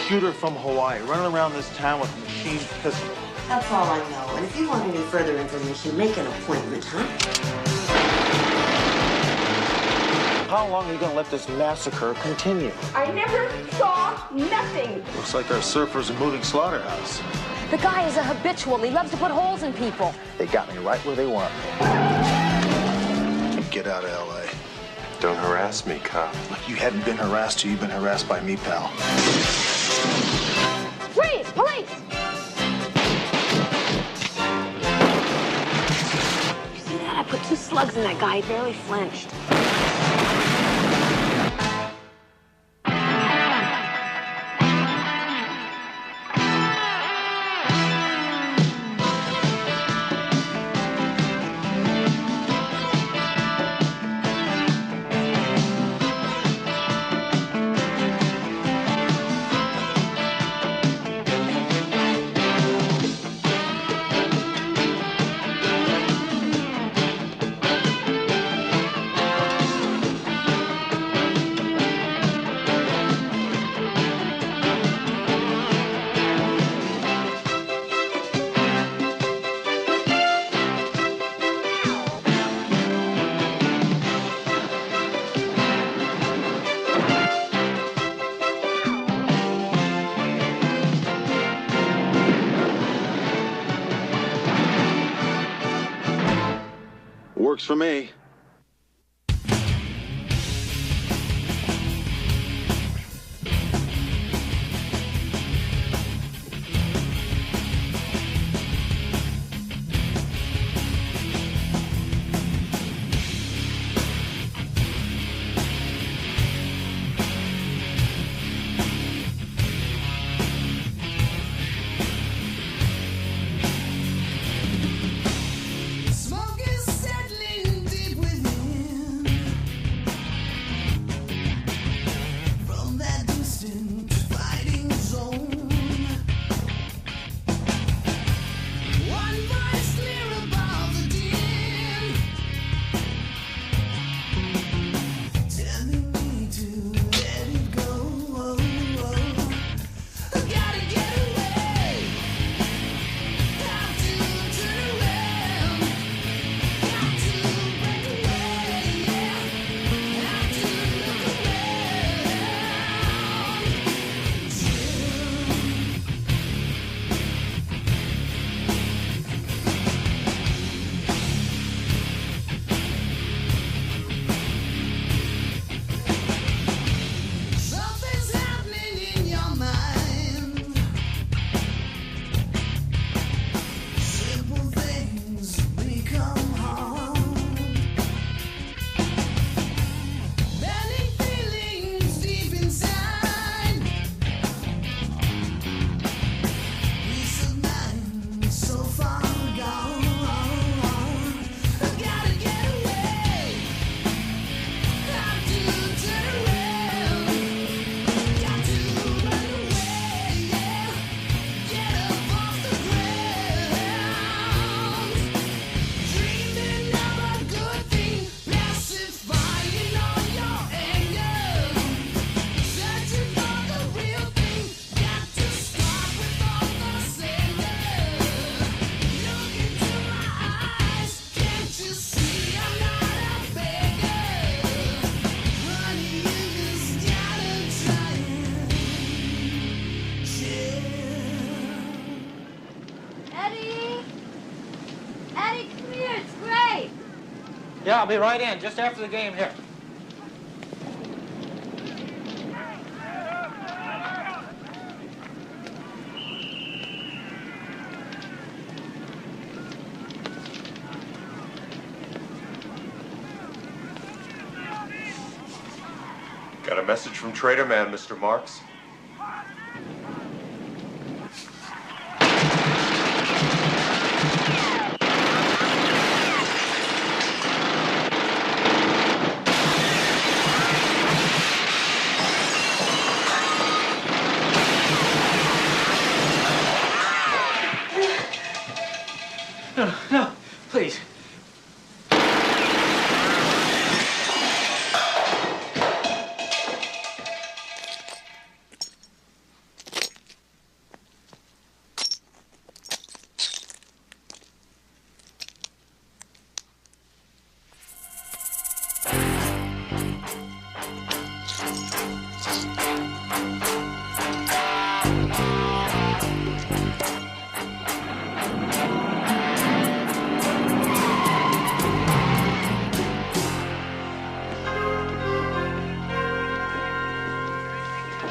scooter from Hawaii, running around this town with a machine pistol. That's all I know. And if you want any further information, make an appointment, huh? How long are you going to let this massacre continue? I never saw nothing. Looks like our surfer's a moving slaughterhouse. The guy is a habitual. He loves to put holes in people. They got me right where they want me. Get out of L.A. Don't harass me, cop. Look, you hadn't been harassed till you've been harassed by me, pal. Freeze! Police! You see that? I put 2 slugs in that guy. He barely flinched. Works for me. Yeah, I'll be right in, just after the game here. Got a message from Trader Man, Mr. Marks. No, please.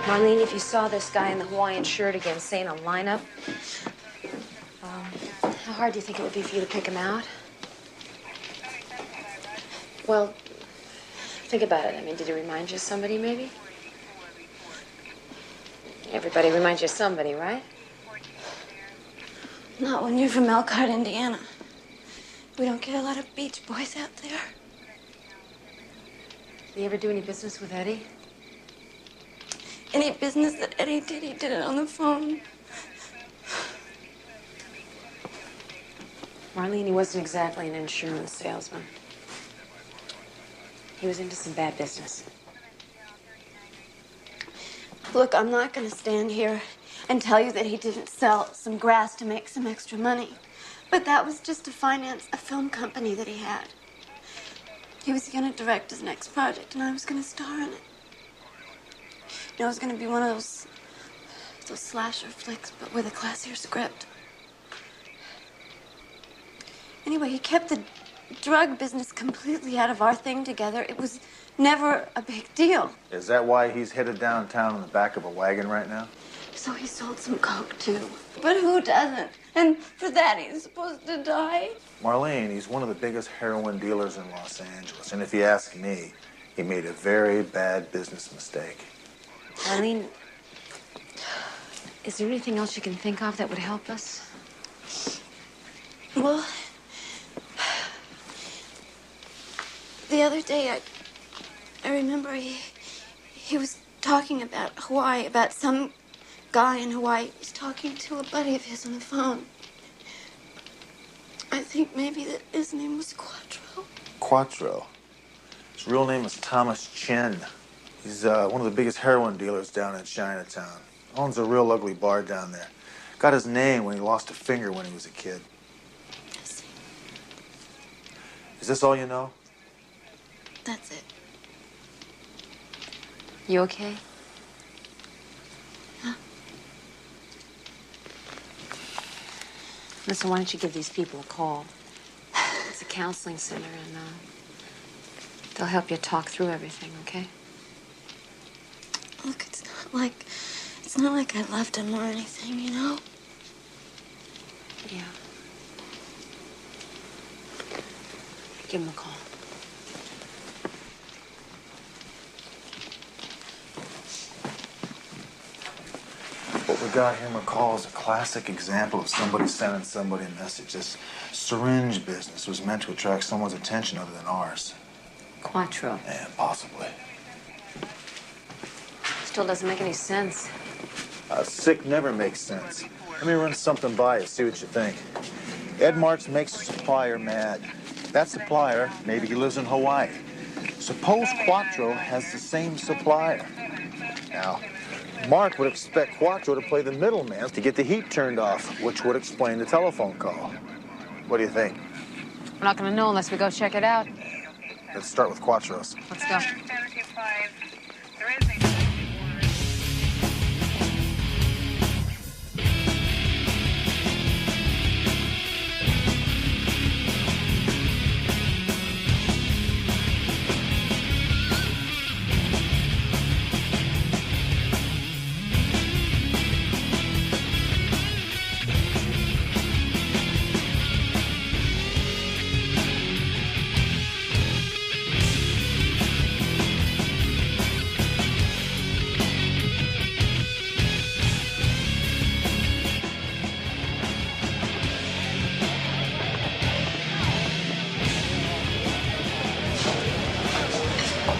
Marlene, if you saw this guy in the Hawaiian shirt again saying a lineup, how hard do you think it would be for you to pick him out? Well, think about it. I mean, did he remind you of somebody, maybe? Everybody reminds you of somebody, right? Not when you're from Elkhart, Indiana. We don't get a lot of beach boys out there. Did you ever do any business with Eddie? Any business that Eddie did, he did it on the phone. Marlene, he wasn't exactly an insurance salesman. He was into some bad business. Look, I'm not going to stand here and tell you that he didn't sell some grass to make some extra money. But that was just to finance a film company that he had. He was going to direct his next project, and I was going to star in it. You know, it was going to be one of those slasher flicks, but with a classier script. Anyway, he kept the drug business completely out of our thing together. It was never a big deal. Is that why he's headed downtown in the back of a wagon right now? So he sold some coke, too. But who doesn't? And for that, he's supposed to die? Marlene, he's one of the biggest heroin dealers in Los Angeles. And if you ask me, he made a very bad business mistake. Marlene, is there anything else you can think of that would help us? Well, the other day, I remember he was talking about Hawaii, about some guy in Hawaii. He was talking to a buddy of his on the phone. I think maybe that his name was Quattro. Quattro? His real name is Thomas Chen. He's one of the biggest heroin dealers down in Chinatown. Owns a real ugly bar down there. Got his name when he lost a finger when he was a kid. I see. Is this all you know? That's it. You okay? Huh? Listen, why don't you give these people a call? It's a counseling center, and they'll help you talk through everything, okay? Look, it's not like I left him or anything, you know? Yeah. Give him a call. What we got here, McCall, is a classic example of somebody sending somebody a message. This syringe business was meant to attract someone's attention other than ours. Quattro. Yeah, possibly. Still doesn't make any sense. Sick never makes sense. Let me run something by you, see what you think. Ed Marks makes a supplier mad. That supplier, maybe he lives in Hawaii. Suppose Quattro has the same supplier. Now, Mark would expect Quattro to play the middleman to get the heat turned off, which would explain the telephone call. What do you think? We're not gonna know unless we go check it out. Let's start with Quattro's. Let's go.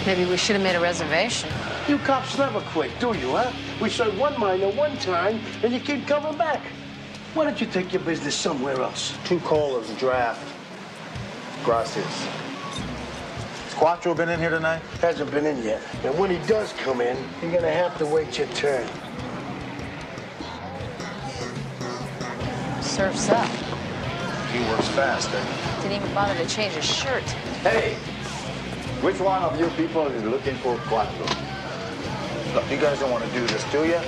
Maybe we should have made a reservation. You cops never quit, do you, huh? We serve one minor one time, and you keep coming back. Why don't you take your business somewhere else? 2 colas, draft. Gracias. Has Quattro been in here tonight? Hasn't been in yet. And when he does come in, you're gonna have to wait your turn. Surf's up. He works fast, eh? Didn't even bother to change his shirt. Hey, Which one of you people is looking for Quattro? Look, you guys don't want to do this, do you?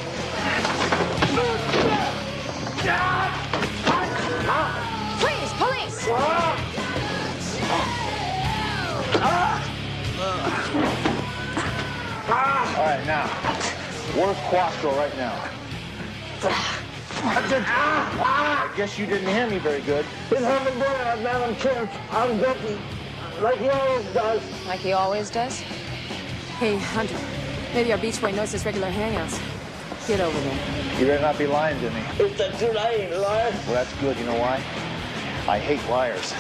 Please, police! All right, now. Where's Quattro right now? I guess you didn't hear me very good. He's having dinner at Madam Kent's on Becky, like he always does. Like he always does? Hey, Hunter. Maybe our beach boy knows his regular hangouts. Get over there. You better not be lying to me. It's the truth, I ain't lying. Well, that's good. You know why? I hate liars.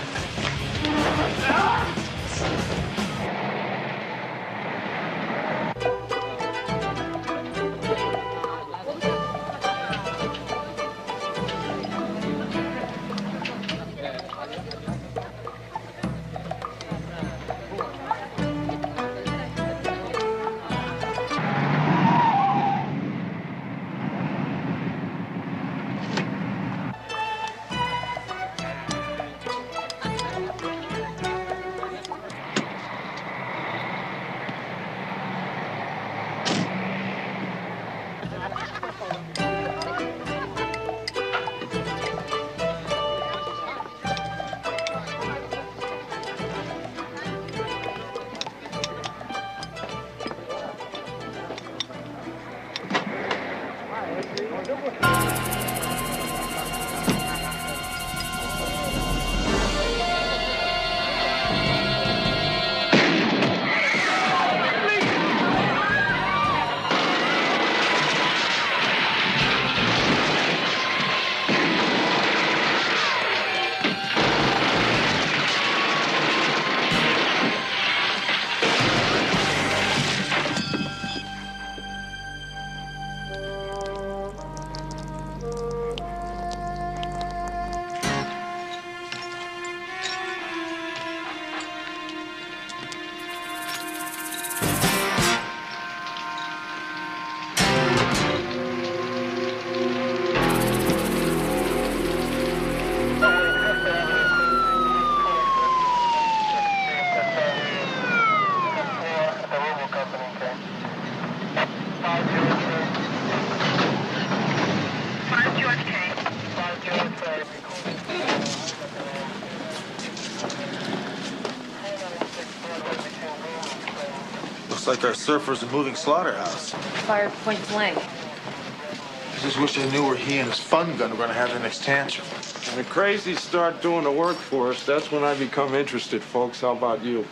Looks like our surfer's a moving slaughterhouse. Fired point blank. I just wish I knew where he and his fun gun were going to have their next tantrum. When the crazies start doing the work for us, that's when I become interested, folks. How about you?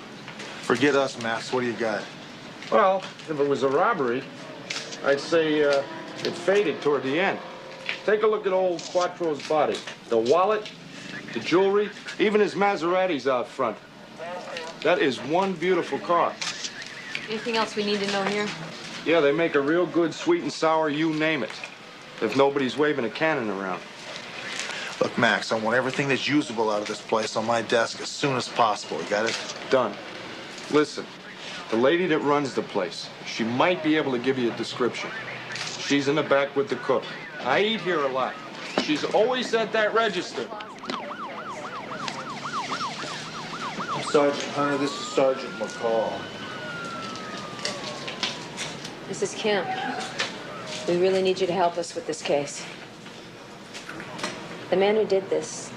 Forget us, Max. What do you got? Well, if it was a robbery, I'd say it faded toward the end. Take a look at old Quattro's body. The wallet, the jewelry, even his Maserati's out front. That is one beautiful car. Anything else we need to know here? Yeah, they make a real good sweet and sour, you name it. If nobody's waving a cannon around. Look, Max, I want everything that's usable out of this place on my desk as soon as possible. You got it? Done. Listen, the lady that runs the place, she might be able to give you a description. She's in the back with the cook. I eat here a lot. She's always at that register. Sergeant Hunter, this is Sergeant McCall. Mrs. Kemp, we really need you to help us with this case. The man who did this,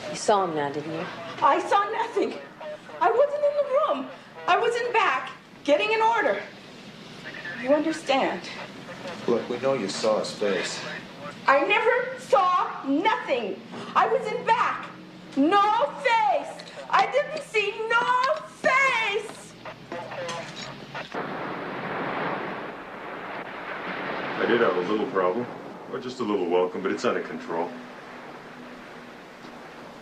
you saw him now, didn't you? I saw nothing. I wasn't in the room. I was in back, getting an order. You understand? Look, we know you saw his face. I never saw nothing. I was in back. No face. I didn't see no face. I did have a little problem. Or just a little welcome, but it's under control.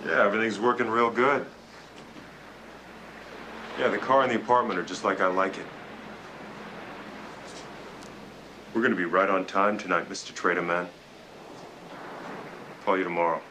Yeah, everything's working real good. Yeah, the car and the apartment are just like I like it. We're gonna be right on time tonight, Mr. Trader Man. Call you tomorrow.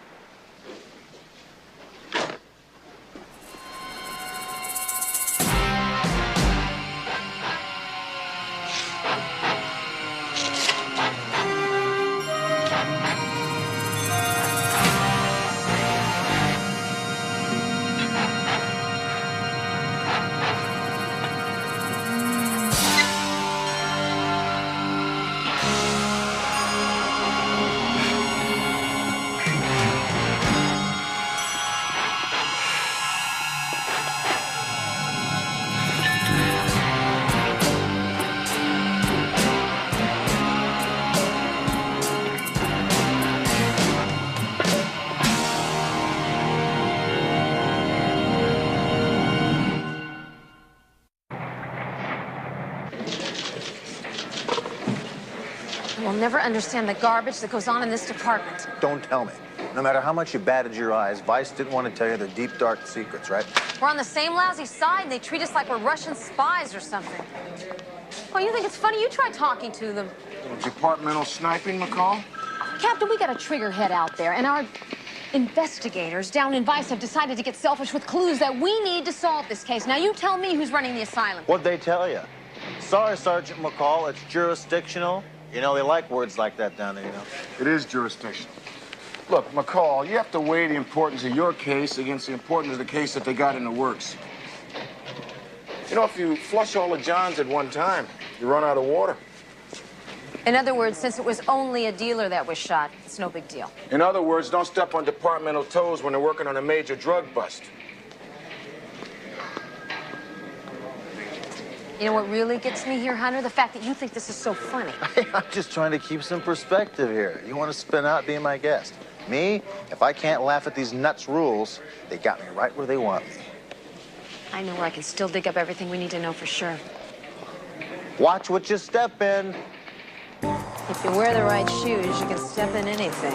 You'll never understand the garbage that goes on in this department. Don't tell me. No matter how much you batted your eyes, Vice didn't want to tell you their deep, dark secrets, right? We're on the same lousy side, and they treat us like we're Russian spies or something. Oh, you think it's funny? You try talking to them. Departmental sniping, McCall? Captain, we got a triggerhead out there, and our investigators down in Vice have decided to get selfish with clues that we need to solve this case. Now, you tell me who's running the asylum. What'd they tell you? Sorry, Sergeant McCall, it's jurisdictional. You know, they like words like that down there, you know. It is jurisdictional. Look, McCall, you have to weigh the importance of your case against the importance of the case that they got in the works. You know, if you flush all the Johns at one time, you run out of water. In other words, since it was only a dealer that was shot, it's no big deal. In other words, don't step on departmental toes when they're working on a major drug bust. You know what really gets me here, Hunter? The fact that you think this is so funny. Hey, I'm just trying to keep some perspective here. You want to spin out being my guest? Me? If I can't laugh at these nuts rules, they got me right where they want me. I know where I can still dig up everything we need to know for sure. Watch what you step in. If you wear the right shoes, you can step in anything.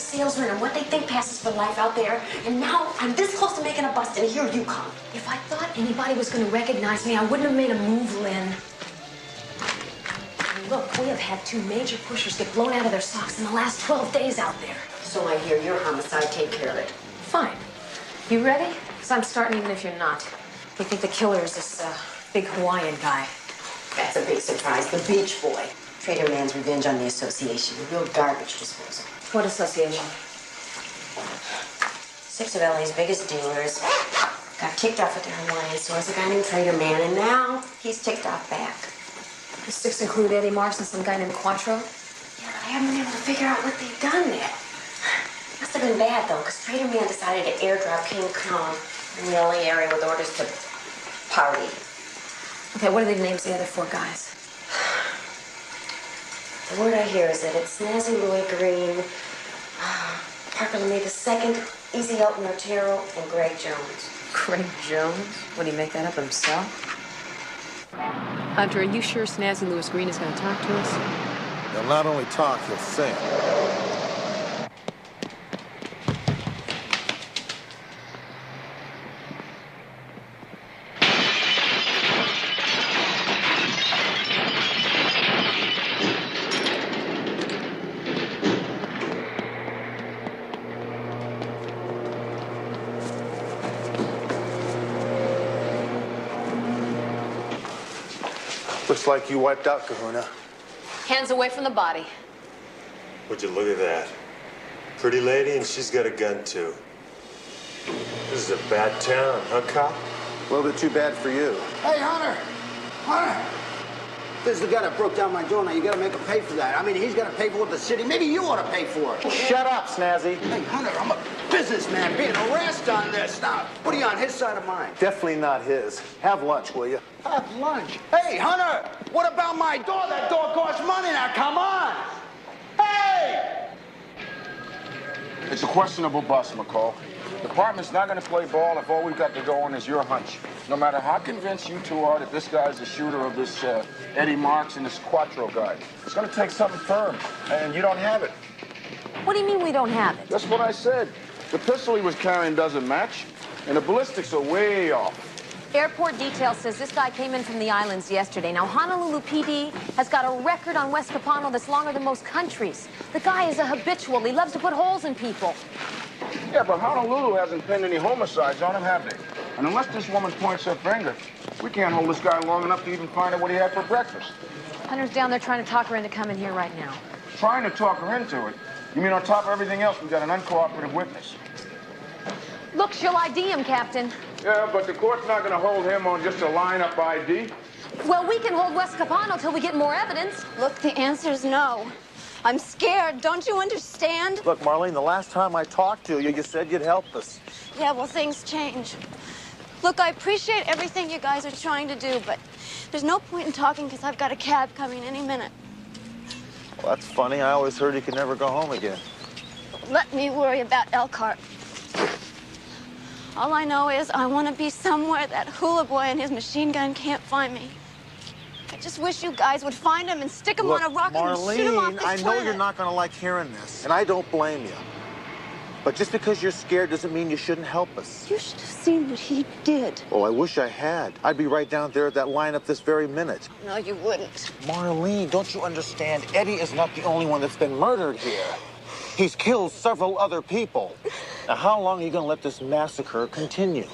Salesmen and what they think passes for life out there, and now I'm this close to making a bust, and here you come. If I thought anybody was going to recognize me, I wouldn't have made a move, Lynn. And look, we have had 2 major pushers get blown out of their socks in the last 12 days out there. So I hear your homicide. Take care of it. Fine. You ready? Because I'm starting even if you're not. We think the killer is this big Hawaiian guy. That's a big surprise. The Beach Boy. Trader Man's revenge on the association. A real garbage disposal. What association? 6 of LA's biggest dealers got kicked off at their Hawaiian stores. A guy named Trader Man, and now he's ticked off back. The 6 include Eddie Marks and some guy named Quattro? Yeah, but I haven't been able to figure out what they've done there. Must have been bad, though, because Trader Man decided to airdrop King Kong in the LA area with orders to party. Okay, what are the names of the other 4 guys? The word I hear is that it's Snazzy Louis Green, Parker LeMay II, Easy Elton Otero, and Greg Jones. Greg Jones? Would he make that up himself? Hunter, are you sure Snazzy Louis Green is going to talk to us? He'll not only talk, he'll sing. Looks like you wiped out Kahuna. Hands away from the body. Would you look at that? Pretty lady, and she's got a gun, too. This is a bad town, huh, cop? A little bit too bad for you. Hey, Hunter! Hunter! This is the guy that broke down my door. Now you gotta make him pay for that. I mean, he's gotta pay for what the city. Maybe you ought to pay for it. Shut up, Snazzy. Hey, Hunter, I'm a businessman being harassed on this. Now, what are you on his side of mine? Definitely not his. Have lunch, will you? Have lunch? Hey, Hunter! What about my door? That door costs money now. Come on! Hey! It's a questionable bust, McCall. The department's not going to play ball if all we've got to go on is your hunch. No matter how convinced you 2 are that this guy's the shooter of this Eddie Marks and this Quattro guy, it's going to take something firm, and you don't have it. What do you mean we don't have it? That's what I said. The pistol he was carrying doesn't match, and the ballistics are way off. Airport detail says this guy came in from the islands yesterday. Now, Honolulu PD has got a record on West Capano that's longer than most countries. The guy is a habitual. He loves to put holes in people. Yeah, but Honolulu hasn't pinned any homicides on him, have they? And unless this woman points her finger, we can't hold this guy long enough to even find out what he had for breakfast. Hunter's down there trying to talk her into coming here right now. Trying to talk her into it? You mean on top of everything else, we got an uncooperative witness? Look, she'll ID him, Captain. Yeah, but the court's not going to hold him on just a lineup ID. Well, we can hold West Capano till we get more evidence. Look, the answer's no. I'm scared. Don't you understand? Look, Marlene, the last time I talked to you, you said you'd help us. Yeah, well, things change. Look, I appreciate everything you guys are trying to do, but there's no point in talking because I've got a cab coming any minute. Well, that's funny. I always heard you could never go home again. Let me worry about Elkhart. All I know is I want to be somewhere that hula boy and his machine gun can't find me. I just wish you guys would find him and stick him on a rocket and shoot him off this Marlene, I know you're not going to like hearing this, and I don't blame you. But just because you're scared doesn't mean you shouldn't help us. You should have seen what he did. Oh, I wish I had. I'd be right down there at that lineup this very minute. No, you wouldn't. Marlene, don't you understand? Eddie is not the only one that's been murdered here. He's killed several other people. Now, how long are you going to let this massacre continue?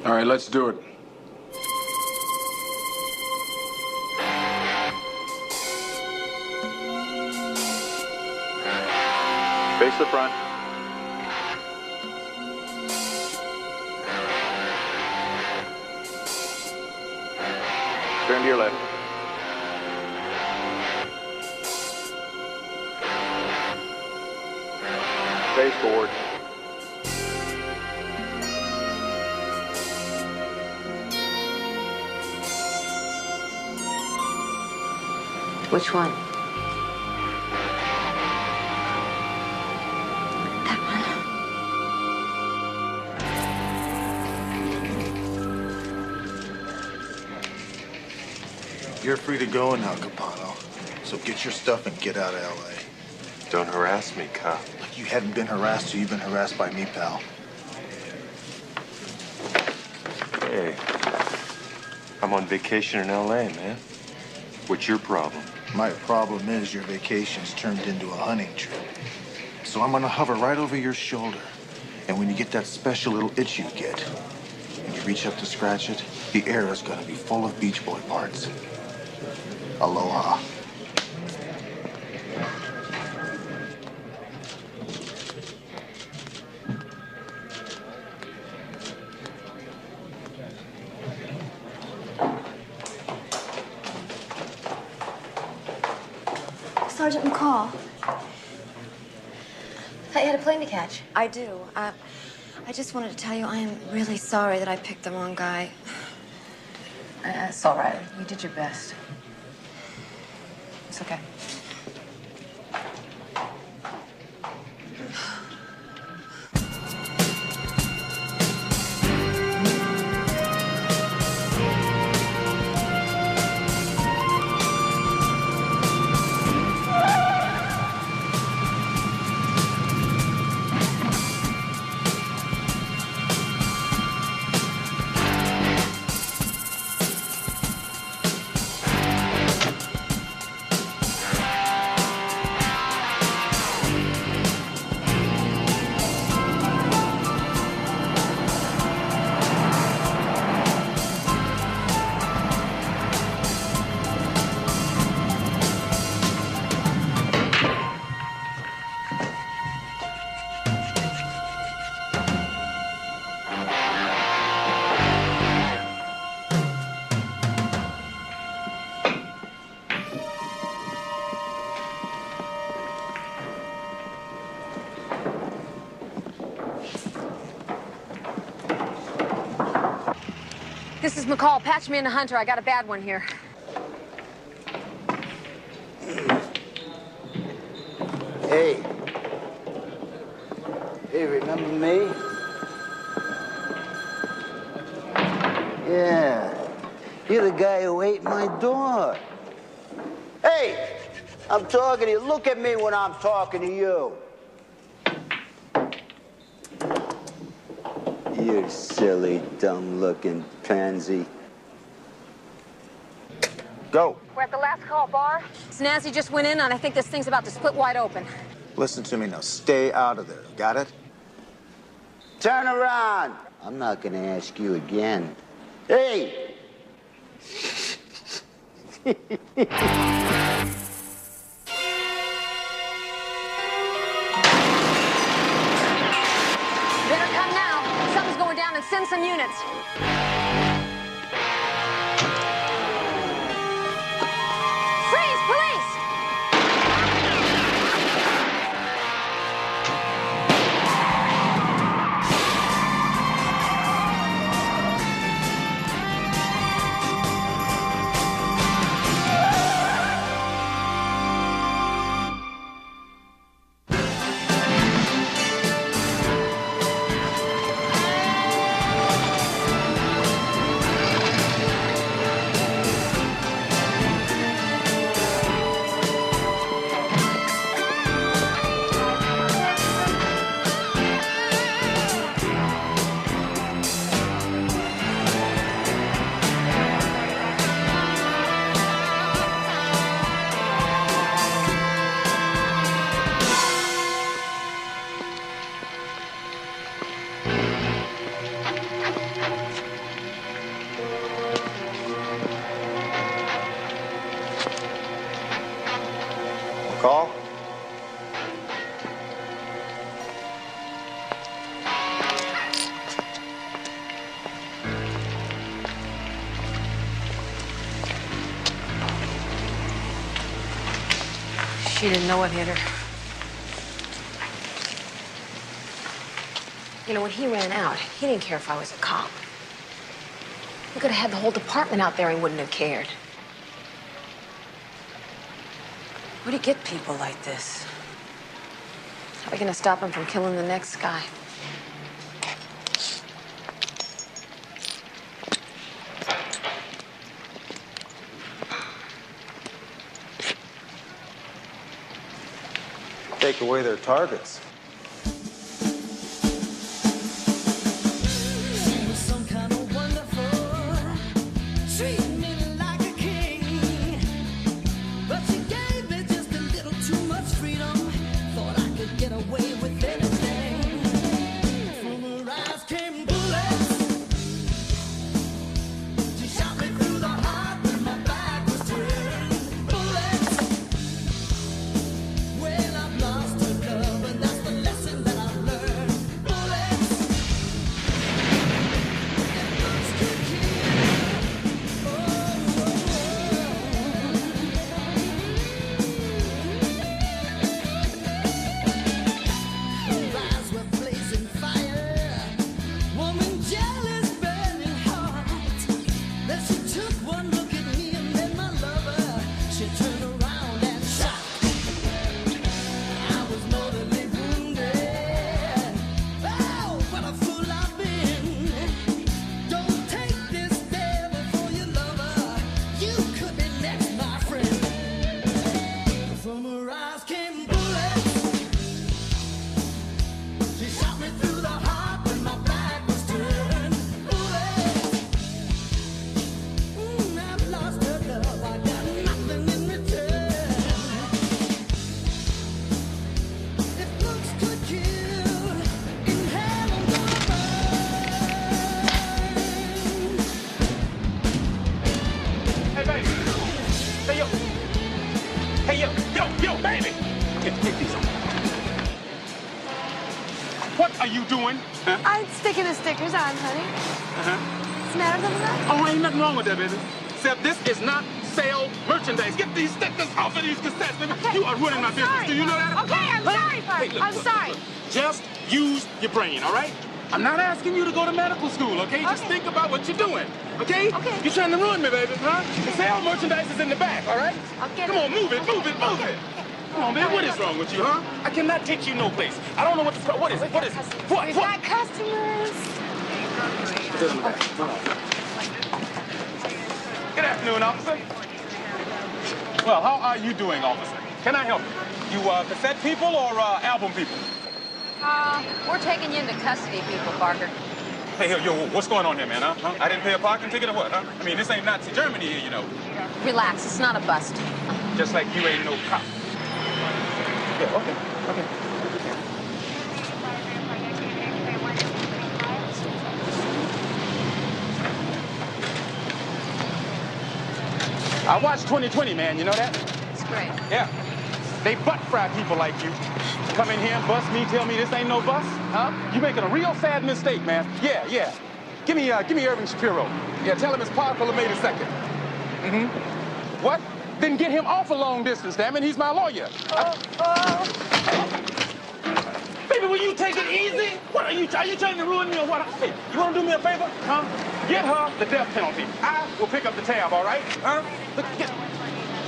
All right, let's do it. Face the front. Turn to your left. Face forward. Which one? That one. You're free to go now, Capano. So get your stuff and get out of L.A. Don't harass me, cop. Like you hadn't been harassed till you've been harassed by me, pal. Hey, I'm on vacation in L.A., man. What's your problem? My problem is your vacation's turned into a hunting trip. So I'm gonna hover right over your shoulder. And when you get that special little itch you get, and you reach up to scratch it, the air is gonna be full of Beach Boy parts. Aloha. Sergeant McCall. Thought you had a plane to catch. I do. I just wanted to tell you I am really sorry that I picked the wrong guy. It's all right. You did your best. It's okay. This is McCall. Patch me into Hunter. I got a bad one here. Hey. Hey, remember me? Yeah. You're the guy who ate my dog. Hey! I'm talking to you. Look at me when I'm talking to you. You silly, dumb-looking pansy. Go. We're at the last call bar. Snazzy just went in, and I think this thing's about to split wide open. Listen to me now. Stay out of there. Got it? Turn around. I'm not gonna ask you again. Hey! Better come now. Something's going down and send some units. Freeze, police! Call? She didn't know it hit her. You know, when he ran out, he didn't care if I was a cop. We could have had the whole department out there and wouldn't have cared. Where do you get people like this? How are we gonna stop him from killing the next guy? Take away their targets. What are you doing? Huh? I'm sticking the stickers on, honey. What's the matter with that? Oh, ain't nothing wrong with that, baby. Except this is not sale merchandise. Get these stickers off of these cassettes, baby. Okay. You are ruining my business. Do you know that? Okay, I'm sorry, Bart. Hey, look, I'm look, sorry. look. Just use your brain, all right? I'm not asking you to go to medical school, okay? Just think about what you're doing, okay? Okay. You're trying to ruin me, baby, huh? The sale merchandise is in the back, all right? Come on, move it, move it, move it. Come on, baby, what is wrong with you, huh? I cannot take you no place. I don't know what to... What is it? What is it? What? We've got customers. Good afternoon, officer. Well, how are you doing, officer? Can I help you? You cassette people or album people? We're taking you into custody, people, Parker. Hey, yo, what's going on here, man, huh? I didn't pay a parking ticket or what, huh? I mean, this ain't Nazi Germany here, you know. Relax, it's not a bust. Just like you ain't no cop. Yeah, okay. I watched 2020, man. You know that? It's great. Yeah. They butt fry people like you. Come in here and bust me, tell me this ain't no bus, huh? You making a real sad mistake, man. Yeah. Give me Irving Shapiro. Yeah, tell him it's Parker LeMay II. Mm-hmm. What? Then get him off a long distance, damn it. He's my lawyer. Baby, will you take it easy? What are you trying to ruin me or what? Hey, you want to do me a favor? Huh? Get her the death penalty. I will pick up the tab, all right? Huh? Look, get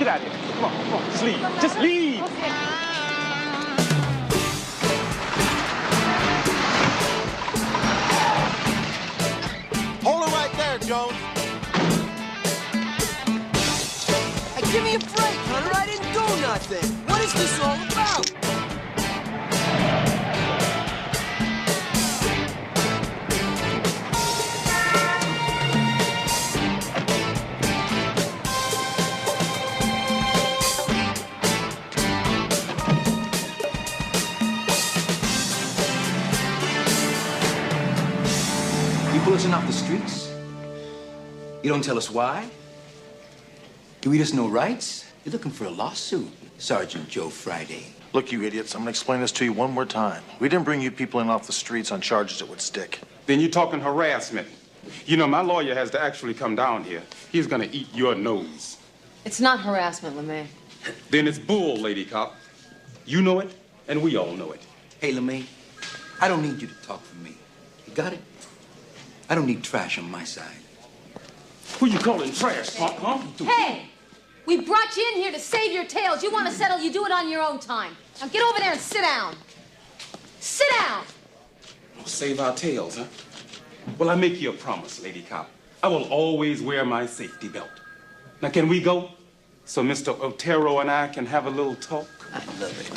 out of here. Come on. Just leave. Just leave. Hold it right there, Jones. Hey, give me a break, Hunter. I didn't do nothing. What is this all about? You pull us in off the streets? You don't tell us why? You read us no rights? You're looking for a lawsuit, Sergeant Joe Friday. Look, you idiots, I'm gonna explain this to you one more time. We didn't bring you people in off the streets on charges that would stick. Then you're talking harassment. You know, my lawyer has to actually come down here. He's gonna eat your nose. It's not harassment, LeMay. Then it's bull, Lady Cop. You know it, and we all know it. Hey, LeMay, I don't need you to talk for me. You got it? I don't need trash on my side. Who you calling trash, punk, huh? Hey! We brought you in here to save your tails. You want to settle, you do it on your own time. Now get over there and sit down. Sit down! We'll save our tails, huh? Well, I make you a promise, Lady Cop. I will always wear my safety belt. Now, can we go? So Mr. Otero and I can have a little talk? I love it.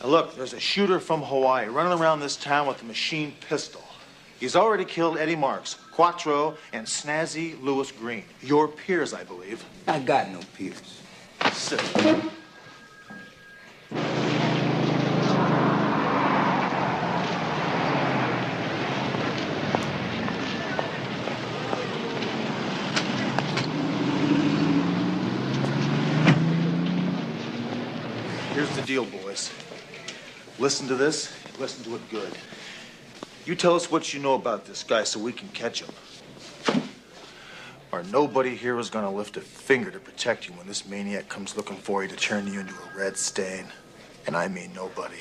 Now look, there's a shooter from Hawaii running around this town with a machine pistol. He's already killed Eddie Marks, Quattro, and Snazzy Lewis Green. Your peers, I believe. I got no peers. Sit. Here's the deal, boys. Listen to this. Listen to it good. You tell us what you know about this guy so we can catch him. Or nobody here is gonna lift a finger to protect you when this maniac comes looking for you to turn you into a red stain. And I mean nobody.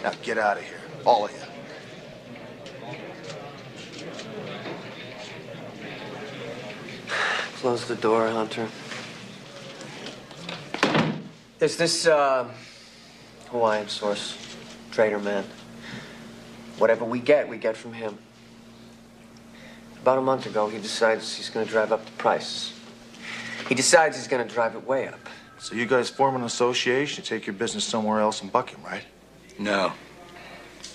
Now get out of here, all of you. Close the door, Hunter. There's this, Hawaiian source, trader man. Whatever we get from him. About a month ago, he decides he's gonna drive up the price. He decides he's gonna drive it way up. So you guys form an association to take your business somewhere else and buck him, right? No.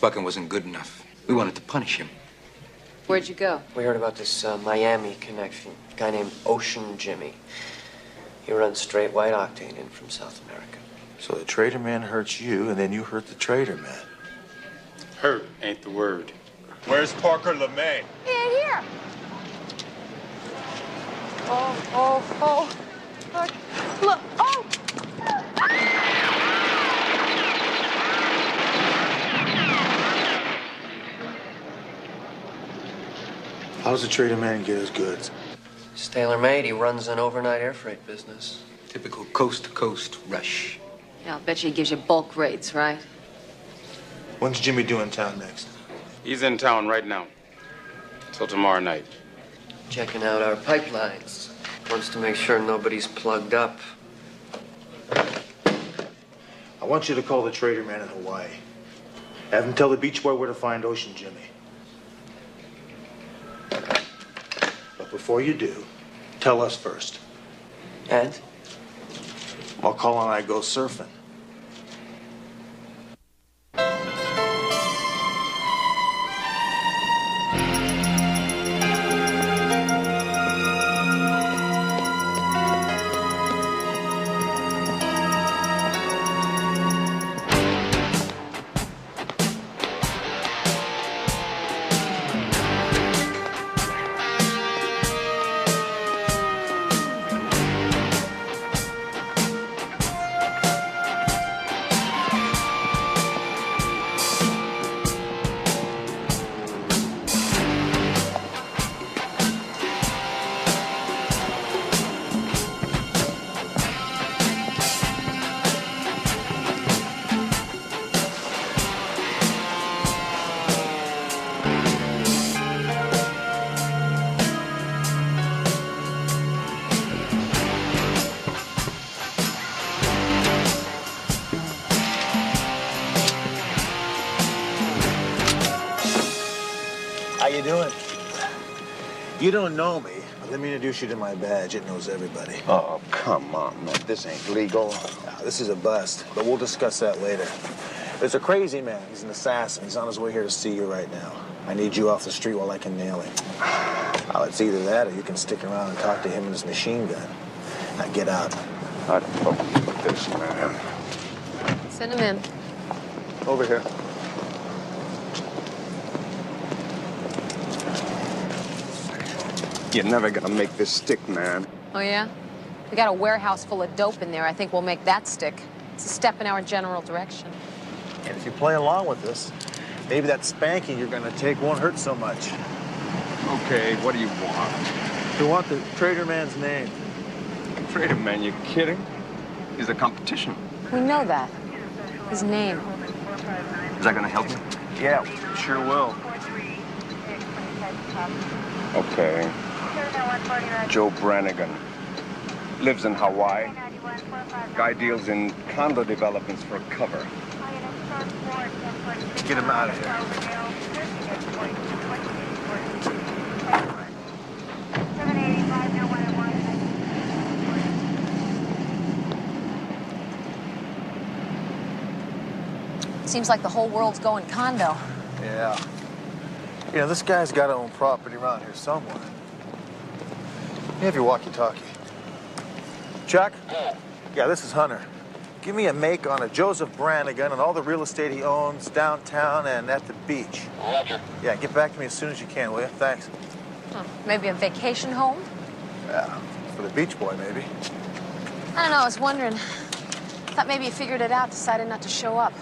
Bucking wasn't good enough. We wanted to punish him. Where'd you go? We heard about this Miami connection. A guy named Ocean Jimmy. He runs straight white octane in from South America. So the trader man hurts you, and then you hurt the trader man. Hurt ain't the word. Where's Parker LeMay? Here. Oh. Look. Oh. How does the trader man get his goods? He's tailor-made. He runs an overnight air freight business. Typical coast-to-coast rush. Yeah, I'll bet you he gives you bulk rates, right? When's Jimmy due in town next? He's in town right now. Till tomorrow night. Checking out our pipelines. Wants to make sure nobody's plugged up. I want you to call the trader man in Hawaii. Have him tell the beach boy where to find Ocean Jimmy. But before you do, tell us first. And? I'll call and I go surfing. you doing? You don't know me, but let me introduce you to my badge. It knows everybody. Oh, come on, man. This ain't legal. This is a bust, but we'll discuss that later. There's a crazy man. He's an assassin. He's on his way here to see you right now. I need you off the street while I can nail him. Well, it's either that or you can stick around and talk to him and his machine gun. Now get out. I don't know about this, man. Send him in. Over here. You're never gonna make this stick, man. Oh, yeah? We got a warehouse full of dope in there. I think we'll make that stick. It's a step in our general direction. And if you play along with this, maybe that spanking you're gonna take won't hurt so much. Okay, what do you want? We want the trader man's name. Trader man, you kidding? He's a competition. We know that. His name. Is that gonna help you? Yeah, sure will. Okay. Joe Brannigan. Lives in Hawaii. Guy deals in condo developments for cover. Get him out of here. Seems like the whole world's going condo. Yeah. You know, this guy's got to own property around here somewhere. You have your walkie-talkie. Chuck? Yeah, this is Hunter. Give me a make on a Joseph Brannigan and all the real estate he owns downtown and at the beach. Roger. Yeah, get back to me as soon as you can, will you? Thanks. Huh. Maybe a vacation home? Yeah, for the beach boy, maybe. I don't know, I was wondering. Thought maybe you figured it out, decided not to show up.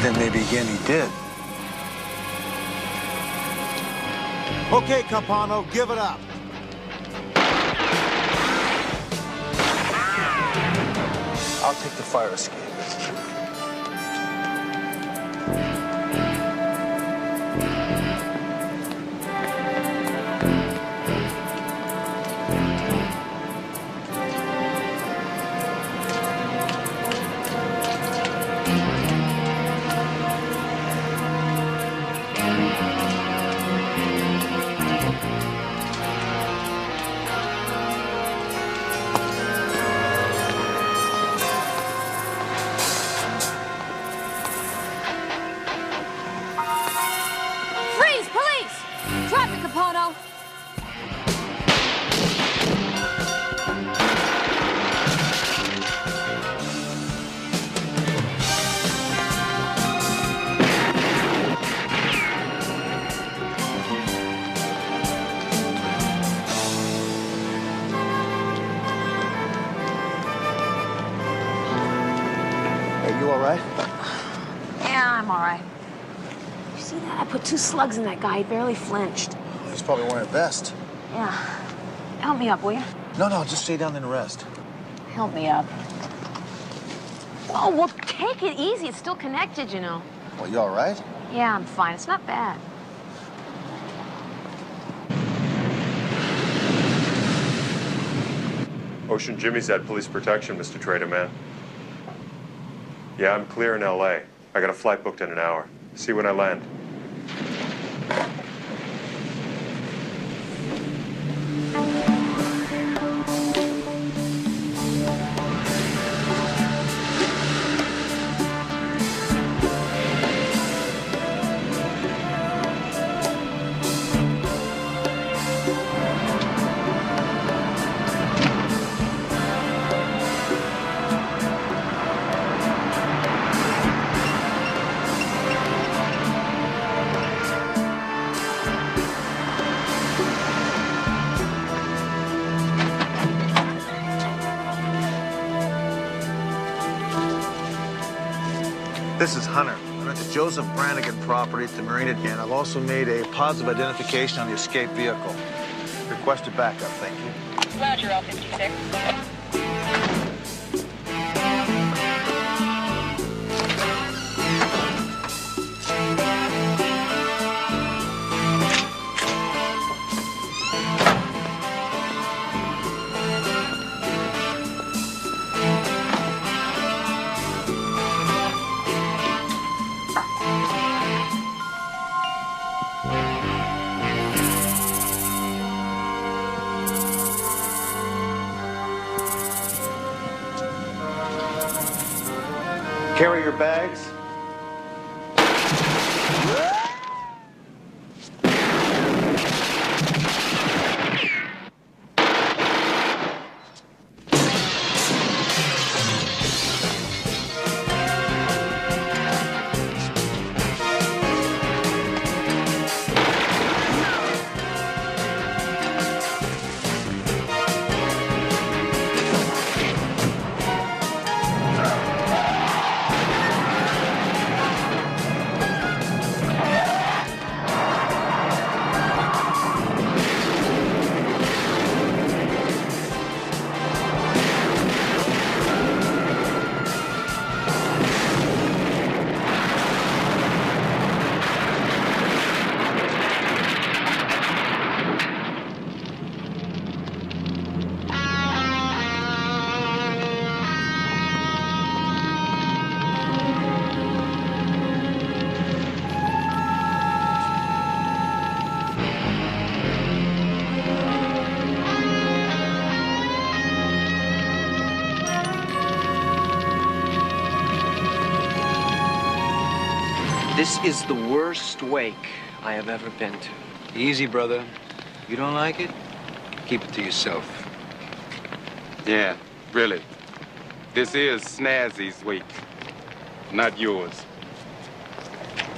Then maybe again he did. Okay, Campano, give it up. I'll take the fire escape. Freeze! Police! Drop it, Capono! Hey, you all right? Yeah, I'm all right. You see that? I put 2 slugs in that guy. He barely flinched. He's probably wearing a vest. Yeah. Help me up, will you? No, just stay down there and rest. Help me up. Oh, well, take it easy. It's still connected, you know. Well, you all right? Yeah, I'm fine. It's not bad. Ocean Jimmy's had police protection, Mr. Trader Man. Yeah, I'm clear in L.A. I got a flight booked in an hour. See you when I land. This is Hunter. I'm at the Joseph Brannigan property at the Marina, and I've also made a positive identification on the escaped vehicle. Requested backup, thank you. Roger, L56. Carry your bags. This is the worst wake I have ever been to. Easy, brother. You don't like it? Keep it to yourself. Yeah, really. This is Snazzy's week, not yours.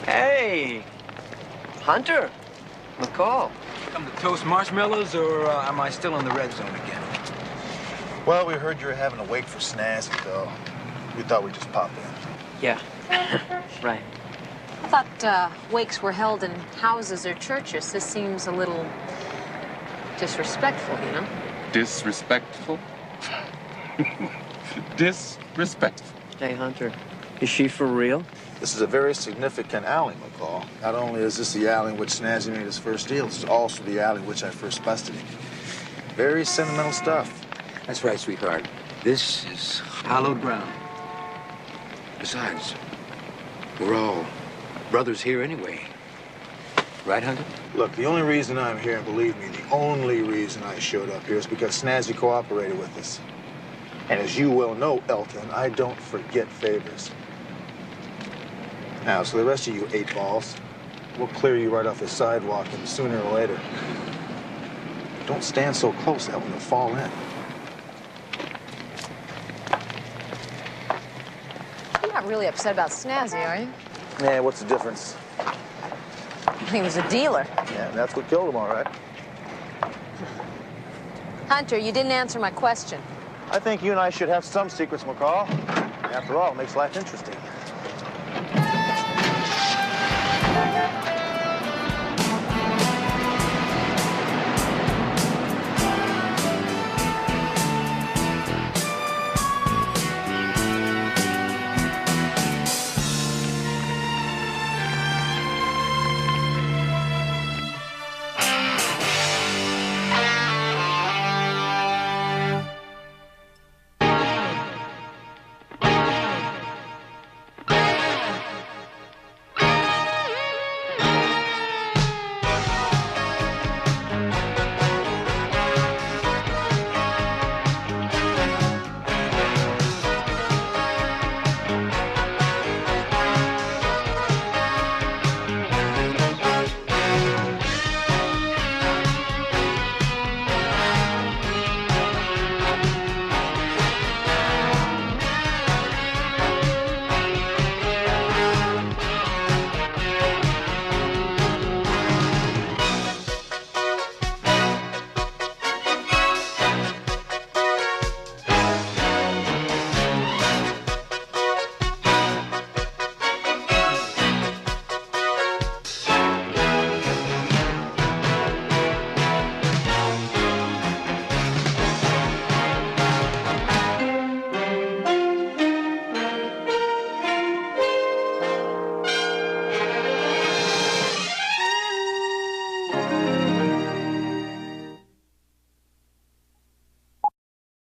Hey, Hunter, McCall. Come to toast marshmallows, or am I still in the red zone again? Well, we heard you were having a wake for Snazzy, though. We thought we'd just pop in. Yeah, right. I thought wakes were held in houses or churches. This seems a little disrespectful, you know? Disrespectful? Disrespectful. Hey, Hunter, is she for real? This is a very significant alley, McCall. Not only is this the alley in which Snazzy made his first deal, this is also the alley in which I first busted him. Very sentimental stuff. That's right, sweetheart. This is hallowed ground. Besides, we're all brothers here anyway. Right, Hunter? Look, the only reason I'm here, and believe me, the only reason I showed up here is because Snazzy cooperated with us. And as you well know, Elton, I don't forget favors. Now, so the rest of you 8 balls, we'll clear you right off the sidewalk, and sooner or later. Don't stand so close, Elton, you'll fall in. You're not really upset about Snazzy, are you? Yeah, what's the difference? He was a dealer. Yeah, that's what killed him, all right. Hunter, you didn't answer my question. I think you and I should have some secrets, McCall. After all, it makes life interesting.